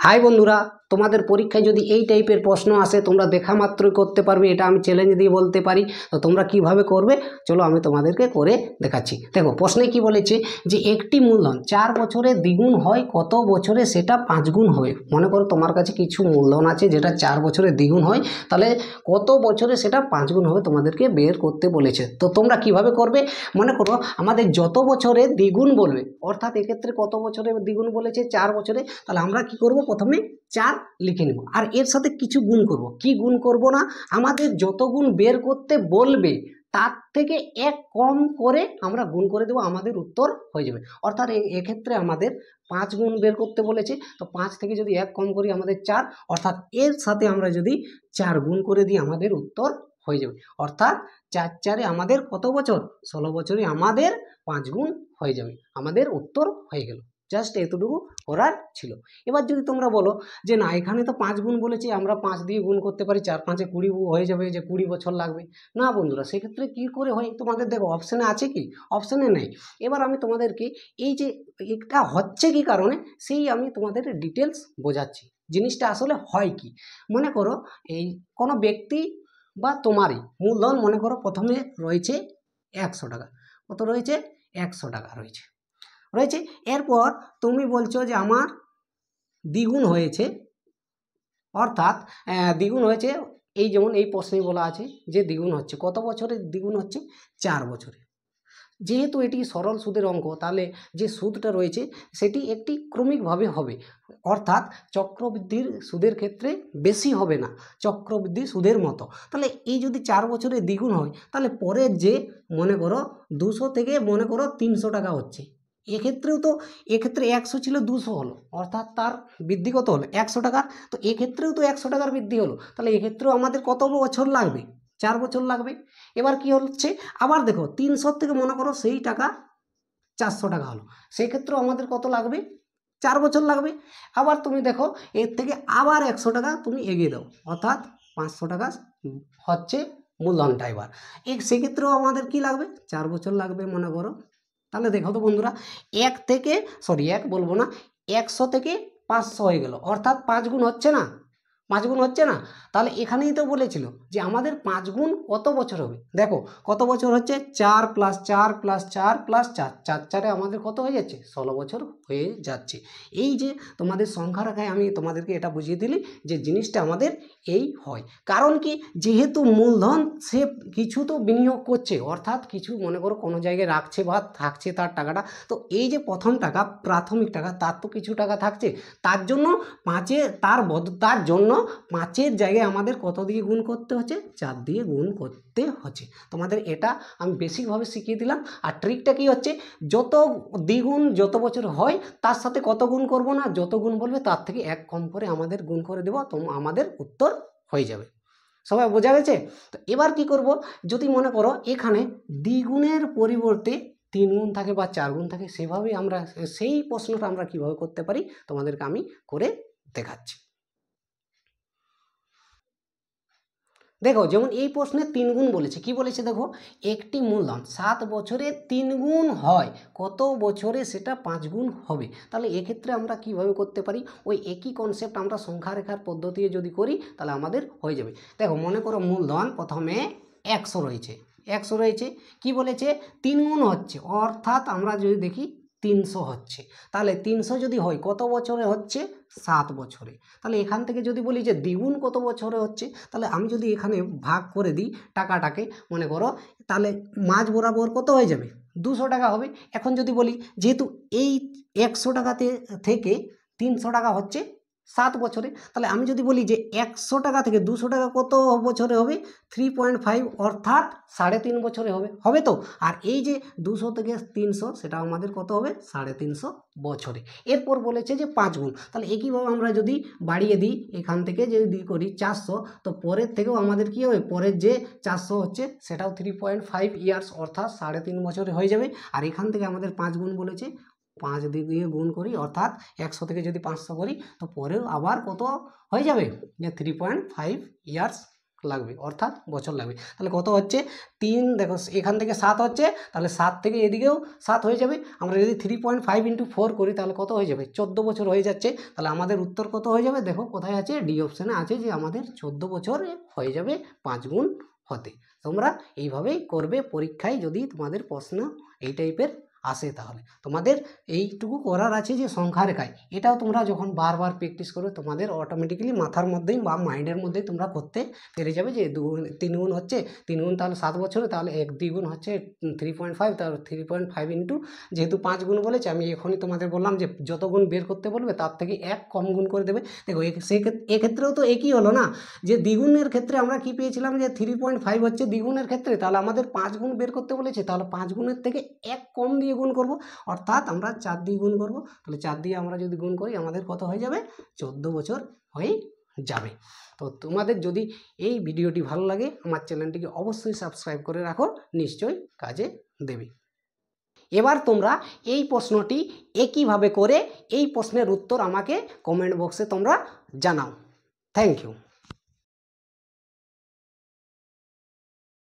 High বন্ধুরা, তোমাদের পরীক্ষায় যদি এই টাইপের প্রশ্ন আসে তোমরা দেখা মাত্রই করতে পারবে, এটা আমি চ্যালেঞ্জ দিয়ে বলতে পারি। তো তোমরা কিভাবে করবে চলো আমি তোমাদেরকে করে দেখাচ্ছি। দেখো প্রশ্নে কি বলেছে যে একটি মূলধন 4 বছরে দ্বিগুণ হয় কত বছরে সেটা 5 গুণ হবে। মনে করো তোমার কাছে কিছু মূলধন আছে যেটা 4 বছরে দ্বিগুণ হয়, তাহলে কত বছরে সেটা 5 গুণ হবে তোমাদেরকে বের করতে বলেছে। তো তোমরা কিভাবে করবে, মনে করো আমাদের যত বছরে দ্বিগুণ বলবে, অর্থাৎ এক্ষেত্রে কত বছরে দ্বিগুণ বলেছে 4 বছরে, তাহলে আমরা কি করব প্রথমে 4 লিখে নেব আর এর সাথে কিছু গুণ করব। কি গুণ করব না, আমাদের যত গুণ বের করতে বলবে তার থেকে 1 কম করে আমরা গুণ করে দেবো, আমাদের উত্তর হয়ে যাবে। অর্থাৎ এক্ষেত্রে আমাদের 5 গুণ বের করতে বলেছে, তো 5 থেকে যদি 1 কম করি আমাদের 4, অর্থাৎ এর সাথে আমরা যদি 4 গুণ করে দিই আমাদের উত্তর হয়ে যাবে। অর্থাৎ 4 4-এ আমাদের কত বছর, 16 বছরে আমাদের 5 গুণ হয়ে যাবে, আমাদের উত্তর হয়ে গেল। জাস্ট এতটুকু করার ছিল। এবার যদি তোমরা বলো যে না এখানে তো 5 গুণ বলেছে, আমরা 5 দিয়ে গুণ করতে পারি, 4 5-এ 20 হয়ে যাবে, যে 20 বছর লাগবে। না বন্ধুরা, সেক্ষেত্রে কি করে হয় তোমাদের দেখো অপশানে আছে কি, অপশানে নেই। এবার আমি তোমাদেরকে এই যে এটা হচ্ছে কি কারণে সেই আমি তোমাদের ডিটেলস বোঝাচ্ছি, জিনিসটা আসলে হয় কি। মনে করো এই কোনো ব্যক্তি বা তোমারই মূলধন মনে করো প্রথমে রয়েছে 100 টাকা, কত রয়েছে 100 টাকা রয়েছে। এরপর তুমি বলছো যে আমার দ্বিগুণ হয়েছে, অর্থাৎ দ্বিগুণ হয়েছে, এই যেমন এই প্রশ্নেই বলা আছে যে দ্বিগুণ হচ্ছে কত বছরে, দ্বিগুণ হচ্ছে 4 বছরে। যেহেতু এটি সরল সুদের অঙ্ক, তাহলে যে সুদটা রয়েছে সেটি একটি ক্রমিকভাবে হবে, অর্থাৎ চক্রবৃদ্ধির সুদের ক্ষেত্রে বেশি হবে না, চক্রবৃদ্ধি সুদের মতো। তাহলে এই যদি 4 বছরে দ্বিগুণ হয়, তাহলে পরের যে মনে করো 200 থেকে মনে করো 300 টাকা হচ্ছে, এক্ষেত্রেও তো এক্ষেত্রে 100 ছিল 200 হলো, অর্থাৎ তার বৃদ্ধি কত হলো 100 টাকা। তো এক্ষেত্রেও তো 100 টাকার বৃদ্ধি হলো, তাহলে এক্ষেত্রেও আমাদের কত বছর লাগবে, 4 বছর লাগবে। এবার কি হচ্ছে, আবার দেখো 300 থেকে মনে করো সেই টাকা 400 টাকা হলো, সেক্ষেত্রেও আমাদের কত লাগবে, 4 বছর লাগবে। আবার তুমি দেখো এর থেকে আবার 100 টাকা তুমি এগিয়ে দাও, অর্থাৎ 500 টাকা হচ্ছে মূলধনটা। এবার সেক্ষেত্রেও আমাদের কি লাগবে, 4 বছর লাগবে মনে করো। তাহলে দেখো তো বন্ধুরা, 1 বলবো না, 100 থেকে 500 হয়ে গেল, অর্থাৎ 5 গুণ হচ্ছে না, 5 গুণ হচ্ছে না। তাহলে এখানেই তো বলেছিল যে আমাদের 5 গুণ কত বছর হবে, দেখো কত বছর হচ্ছে 4 + 4 + 4 + 4, 4 4-এ আমাদের কত হয়ে যাচ্ছে 16 বছর হয়ে যাচ্ছে। এই যে তোমাদের সংখ্যা রাখায় আমি তোমাদেরকে এটা বুঝিয়ে দিলি যে জিনিসটা আমাদের এই হয়। কারণ কি, যেহেতু মূলধন সে কিছু তো বিনিয়োগ করছে, অর্থাৎ কিছু মনে করো কোনো জায়গায় রাখছে বা থাকছে তার টাকাটা, তো এই যে প্রথম টাকা প্রাথমিক টাকা তার তো কিছু টাকা থাকছে, তার জন্য তার জন্য 5-এর জায়গায় আমাদের কত দিয়ে গুণ করতে হচ্ছে, 4 দিয়ে গুণ করতে হচ্ছে। তোমাদের এটা আমি বেসিকভাবে শিখিয়ে দিলাম। আর ট্রিকটা কি হচ্ছে, যত দ্বিগুণ যত বছর হয় তার সাথে কত গুণ করব না, যত গুণ বলবে তার থেকে 1 কম করে আমাদের গুণ করে দেবো, তো আমাদের উত্তর হয়ে যাবে। সবাই বোঝা গেছে? তো এবার কি করব, যদি মনে করো এখানে দ্বিগুণের পরিবর্তে 3 গুণ থাকে বা 4 গুণ থাকে, সেভাবেই আমরা সেই প্রশ্নটা আমরা কিভাবে করতে পারি তোমাদেরকে আমি করে দেখাচ্ছি। দেখো যেমন এই প্রশ্নে 3 গুণ বলেছে, কি বলেছে দেখো, একটি মূলধন 7 বছরে 3 গুণ হয় কত বছরে সেটা 5 গুণ হবে। তাহলে এক্ষেত্রে আমরা কিভাবে করতে পারি, ওই একই কনসেপ্ট আমরা সংখ্যা রেখার পদ্ধতি যদি করি তাহলে আমাদের হয়ে যাবে। দেখো মনে করো মূলধন প্রথমে 100 রয়েছে, কি বলেছে 3 গুণ হচ্ছে, অর্থাৎ আমরা যদি দেখি 300 হচ্ছে। তাহলে 300 যদি হয় কত বছরে হচ্ছে, 7 বছরে। তাহলে এখান থেকে যদি বলি যে দ্বিগুণ কত বছরে হচ্ছে, তাহলে আমি যদি এখানে ভাগ করে দিই টাকাটাকে মনে করো, তাহলে মাঝ বরাবর কত হয়ে যাবে 200 টাকা হবে। এখন যদি বলি যেহেতু এই 100 টাকাতে থেকে 300 টাকা হচ্ছে 7 বছরে, তাহলে আমি যদি বলি যে 100 টাকা থেকে 200 টাকা কত বছরে হবে, 3.5, অর্থাৎ 3.5 বছরে হবে তো। আর এই যে 200 থেকে 300 সেটা আমাদের কত হবে 350 বছরে। এরপর বলেছে যে 5 গুণ, তাহলে একইভাবে আমরা যদি বাড়িয়ে দিই এখান থেকে যদি করি 400, তো পরের থেকেও আমাদের কি হবে, পরের যে 400 হচ্ছে সেটাও 3.5 ইয়ার্স, অর্থাৎ 3.5 বছরে হয়ে যাবে। আর এখান থেকে আমাদের 5 গুণ বলেছে, 5 দিয়ে গুণ করি, অর্থাৎ 100 থেকে যদি 500 করি তো পরেও আবার কত হয়ে যাবে, যে 3.5 ইয়ার্স লাগবে, অর্থাৎ বছর লাগবে। তাহলে কত হচ্ছে 3, দেখো এখান থেকে 7 হচ্ছে, তাহলে 7 থেকে এদিকেও 7 হয়ে যাবে। আমরা যদি 3.5 × 4 করি তাহলে কত হয়ে যাবে, 14 বছর হয়ে যাচ্ছে। তাহলে আমাদের উত্তর কত হয়ে যাবে, দেখো কোথায় আছে, ডি অপশানে আছে যে আমাদের 14 বছর হয়ে যাবে 5 গুণ হতে। তোমরা এইভাবেই করবে পরীক্ষায় যদি তোমাদের প্রশ্ন এই টাইপের আসে। তাহলে তোমাদের এইটুকু করার আছে যে সংখ্যা রেখায়, এটাও তোমরা যখন বারবার প্র্যাকটিস করবে তোমাদের অটোমেটিক্যালি মাথার মধ্যেই বা মাইন্ডের মধ্যেই তোমরা করতে পেরে যাবে যে 3 গুণ হচ্ছে 3 গুণ তাহলে 7 বছরে, তাহলে 2 গুণ হচ্ছে 3.5, তাহলে 3.5 ইন্টু যেহেতু 5 গুণ বলেছে, আমি এখনই তোমাদের বললাম যে যত গুণ বের করতে বলবে তার থেকে 1 কম গুণ করে দেবে। দেখো এক্ষেত্রেও তো একই হলো না, যে দ্বিগুণের ক্ষেত্রে আমরা কি পেয়েছিলাম যে 3.5 হচ্ছে দ্বিগুণের ক্ষেত্রে, তাহলে আমাদের 5 গুণ বের করতে বলেছে, তাহলে 5 গুণের থেকে 1 কম দিয়ে গুণ করব, অর্থাৎ আমরা 4 দিয়ে গুণ করব। তাহলে 4 দিয়ে আমরা যদি গুণ করি আমাদের কত হয়ে যাবে, 14 বছর হয়ে যাবে। তো তোমাদের যদি এই ভিডিওটি ভালো লাগে আমার চ্যানেলটিকে অবশ্যই সাবস্ক্রাইব করে রাখো, নিশ্চয়ই কাজে দেবে। এবার তোমরা এই প্রশ্নটি একইভাবে করে এই প্রশ্নের উত্তর আমাকে কমেন্ট বক্সে তোমরা জানাও। Thank you.